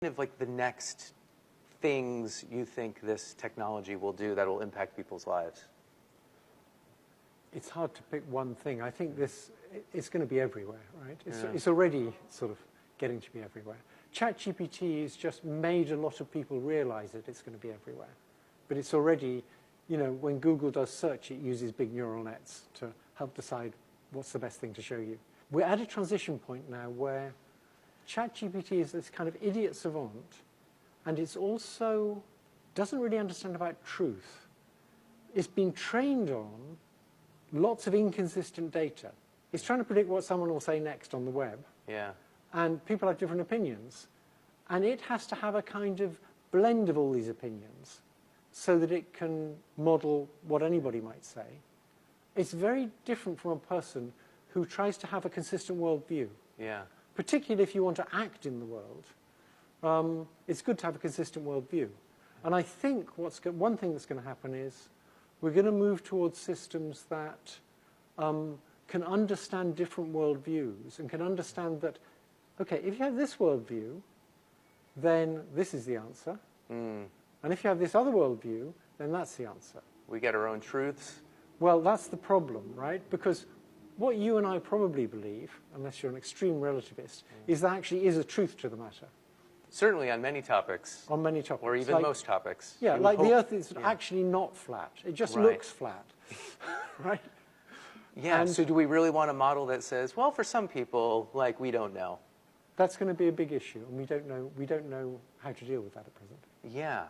of like the next things you think this technology will do that will impact people's lives? It's hard to pick one thing. I think it's going to be everywhere, right? Yeah. It's already sort of getting to be everywhere. ChatGPT has just made a lot of people realize that it's going to be everywhere. But it's already, you know, when Google does search, it uses big neural nets to help decide what's the best thing to show you. We're at a transition point now where ChatGPT is this kind of idiot savant, and it's also doesn't really understand about truth. It's been trained on lots of inconsistent data. It's trying to predict what someone will say next on the web. Yeah. And people have different opinions. And it has to have a kind of blend of all these opinions so that it can model what anybody might say. It's very different from a person who tries to have a consistent worldview. Yeah. Particularly if you want to act in the world, it's good to have a consistent worldview. And I think one thing that's going to happen is we're going to move towards systems that can understand different worldviews and can understand that, okay, if you have this worldview, then this is the answer. Mm. And if you have this other worldview, then that's the answer. We get our own truths. Well, that's the problem, right? Because what you and I probably believe, unless you're an extreme relativist, is there actually is a truth to the matter. Certainly on many topics. On many topics. Or even most topics. Yeah, You like hope, the Earth is actually not flat. It just looks flat, right? Yeah, And so do we really want a model that says, well, for some people, like, we don't know? That's going to be a big issue, and we don't know how to deal with that at present. Yeah.